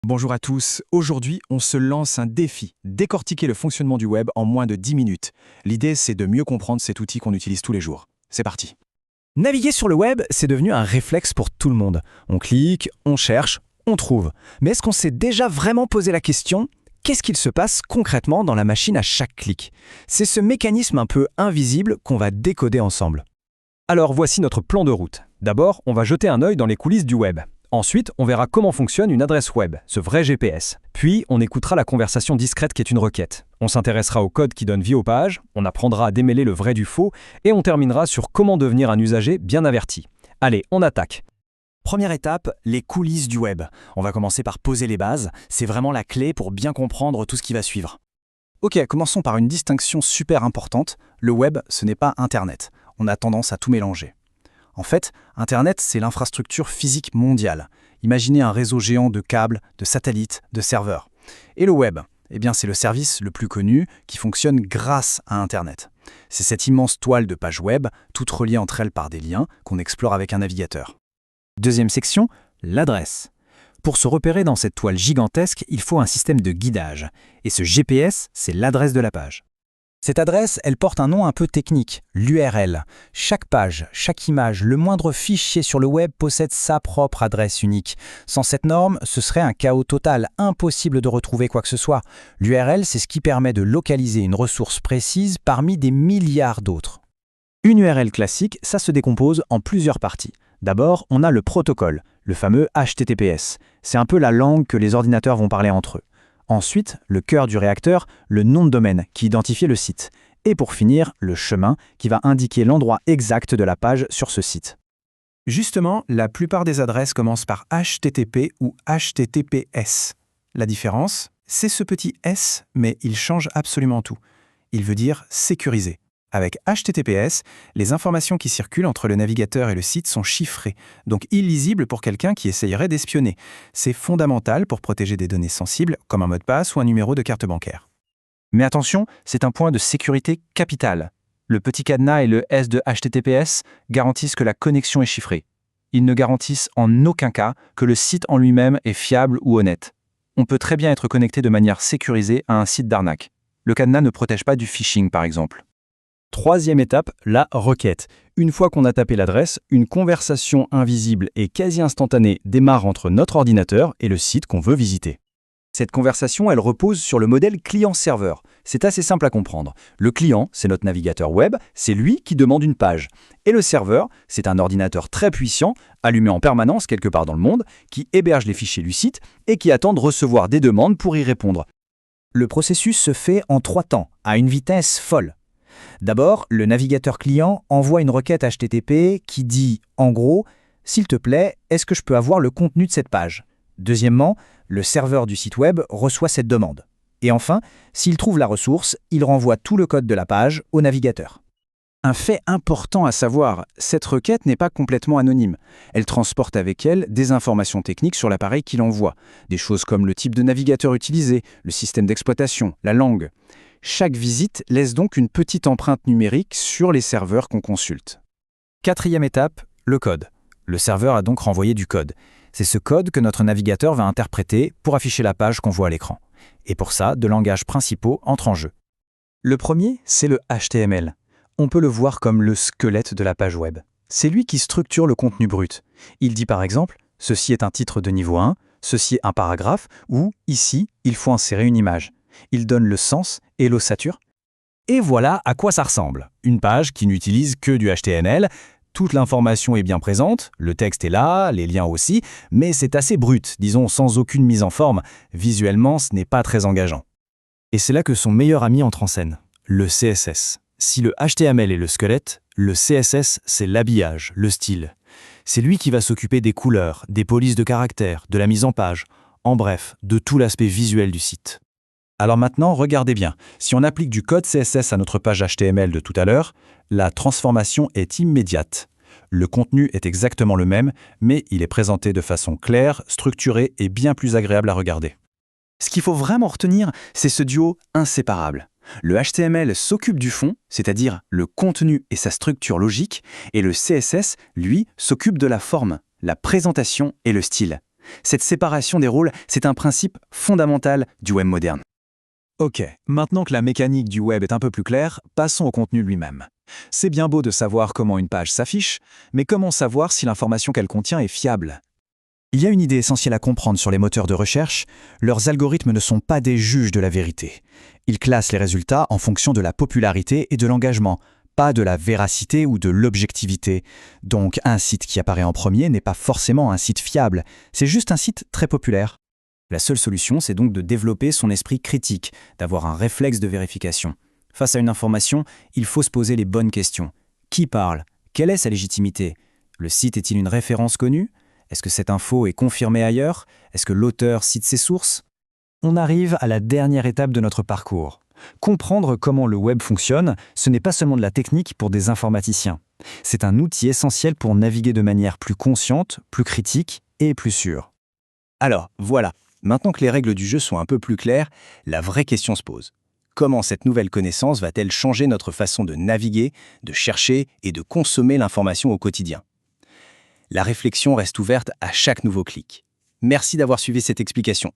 Bonjour à tous, aujourd'hui on se lance un défi, décortiquer le fonctionnement du web en moins de 10 minutes. L'idée c'est de mieux comprendre cet outil qu'on utilise tous les jours. C'est parti. Naviguer sur le web, c'est devenu un réflexe pour tout le monde. On clique, on cherche, on trouve. Mais est-ce qu'on s'est déjà vraiment posé la question ? Qu'est-ce qu'il se passe concrètement dans la machine à chaque clic ? C'est ce mécanisme un peu invisible qu'on va décoder ensemble. Alors voici notre plan de route. D'abord, on va jeter un œil dans les coulisses du web. Ensuite, on verra comment fonctionne une adresse web, ce vrai GPS. Puis, on écoutera la conversation discrète qui est une requête. On s'intéressera au code qui donne vie aux pages, on apprendra à démêler le vrai du faux, et on terminera sur comment devenir un usager bien averti. Allez, on attaque. Première étape, les coulisses du web. On va commencer par poser les bases, c'est vraiment la clé pour bien comprendre tout ce qui va suivre. Ok, commençons par une distinction super importante. Le web, ce n'est pas Internet. On a tendance à tout mélanger. En fait, Internet, c'est l'infrastructure physique mondiale. Imaginez un réseau géant de câbles, de satellites, de serveurs. Et le web, eh bien, c'est le service le plus connu qui fonctionne grâce à Internet. C'est cette immense toile de pages web, toutes reliées entre elles par des liens, qu'on explore avec un navigateur. Deuxième section, l'adresse. Pour se repérer dans cette toile gigantesque, il faut un système de guidage. Et ce GPS, c'est l'adresse de la page. Cette adresse, elle porte un nom un peu technique, l'URL. Chaque page, chaque image, le moindre fichier sur le web possède sa propre adresse unique. Sans cette norme, ce serait un chaos total, impossible de retrouver quoi que ce soit. L'URL, c'est ce qui permet de localiser une ressource précise parmi des milliards d'autres. Une URL classique, ça se décompose en plusieurs parties. D'abord, on a le protocole, le fameux HTTPS. C'est un peu la langue que les ordinateurs vont parler entre eux. Ensuite, le cœur du réacteur, le nom de domaine qui identifie le site. Et pour finir, le chemin qui va indiquer l'endroit exact de la page sur ce site. Justement, la plupart des adresses commencent par HTTP ou HTTPS. La différence, c'est ce petit S, mais il change absolument tout. Il veut dire sécurisé. Avec HTTPS, les informations qui circulent entre le navigateur et le site sont chiffrées, donc illisibles pour quelqu'un qui essayerait d'espionner. C'est fondamental pour protéger des données sensibles, comme un mot de passe ou un numéro de carte bancaire. Mais attention, c'est un point de sécurité capital. Le petit cadenas et le S de HTTPS garantissent que la connexion est chiffrée. Ils ne garantissent en aucun cas que le site en lui-même est fiable ou honnête. On peut très bien être connecté de manière sécurisée à un site d'arnaque. Le cadenas ne protège pas du phishing, par exemple. Troisième étape, la requête. Une fois qu'on a tapé l'adresse, une conversation invisible et quasi instantanée démarre entre notre ordinateur et le site qu'on veut visiter. Cette conversation, elle repose sur le modèle client-serveur. C'est assez simple à comprendre. Le client, c'est notre navigateur web, c'est lui qui demande une page. Et le serveur, c'est un ordinateur très puissant, allumé en permanence quelque part dans le monde, qui héberge les fichiers du site et qui attend de recevoir des demandes pour y répondre. Le processus se fait en 3 temps, à une vitesse folle. D'abord, le navigateur client envoie une requête HTTP qui dit, en gros, « S'il te plaît, est-ce que je peux avoir le contenu de cette page ?» Deuxièmement, le serveur du site web reçoit cette demande. Et enfin, s'il trouve la ressource, il renvoie tout le code de la page au navigateur. Un fait important à savoir, cette requête n'est pas complètement anonyme. Elle transporte avec elle des informations techniques sur l'appareil qui l'envoie. Des choses comme le type de navigateur utilisé, le système d'exploitation, la langue. Chaque visite laisse donc une petite empreinte numérique sur les serveurs qu'on consulte. Quatrième étape, le code. Le serveur a donc renvoyé du code. C'est ce code que notre navigateur va interpréter pour afficher la page qu'on voit à l'écran. Et pour ça, 2 langages principaux entrent en jeu. Le premier, c'est le HTML. On peut le voir comme le squelette de la page web. C'est lui qui structure le contenu brut. Il dit par exemple, ceci est un titre de niveau 1, ceci est un paragraphe, ou ici, il faut insérer une image. Il donne le sens et l'ossature. Et voilà à quoi ça ressemble. Une page qui n'utilise que du HTML. Toute l'information est bien présente, le texte est là, les liens aussi, mais c'est assez brut, disons sans aucune mise en forme. Visuellement, ce n'est pas très engageant. Et c'est là que son meilleur ami entre en scène, le CSS. Si le HTML est le squelette, le CSS, c'est l'habillage, le style. C'est lui qui va s'occuper des couleurs, des polices de caractères, de la mise en page, en bref, de tout l'aspect visuel du site. Alors maintenant, regardez bien. Si on applique du code CSS à notre page HTML de tout à l'heure, la transformation est immédiate. Le contenu est exactement le même, mais il est présenté de façon claire, structurée et bien plus agréable à regarder. Ce qu'il faut vraiment retenir, c'est ce duo inséparable. Le HTML s'occupe du fond, c'est-à-dire le contenu et sa structure logique, et le CSS, lui, s'occupe de la forme, la présentation et le style. Cette séparation des rôles, c'est un principe fondamental du web moderne. Ok, maintenant que la mécanique du web est un peu plus claire, passons au contenu lui-même. C'est bien beau de savoir comment une page s'affiche, mais comment savoir si l'information qu'elle contient est fiable? Il y a une idée essentielle à comprendre sur les moteurs de recherche, leurs algorithmes ne sont pas des juges de la vérité. Ils classent les résultats en fonction de la popularité et de l'engagement, pas de la véracité ou de l'objectivité. Donc un site qui apparaît en premier n'est pas forcément un site fiable, c'est juste un site très populaire. La seule solution, c'est donc de développer son esprit critique, d'avoir un réflexe de vérification. Face à une information, il faut se poser les bonnes questions. Qui parle? Quelle est sa légitimité? Le site est-il une référence connue? Est-ce que cette info est confirmée ailleurs? Est-ce que l'auteur cite ses sources? On arrive à la dernière étape de notre parcours. Comprendre comment le web fonctionne, ce n'est pas seulement de la technique pour des informaticiens. C'est un outil essentiel pour naviguer de manière plus consciente, plus critique et plus sûre. Alors, voilà. Maintenant que les règles du jeu sont un peu plus claires, la vraie question se pose. Comment cette nouvelle connaissance va-t-elle changer notre façon de naviguer, de chercher et de consommer l'information au quotidien? La réflexion reste ouverte à chaque nouveau clic. Merci d'avoir suivi cette explication.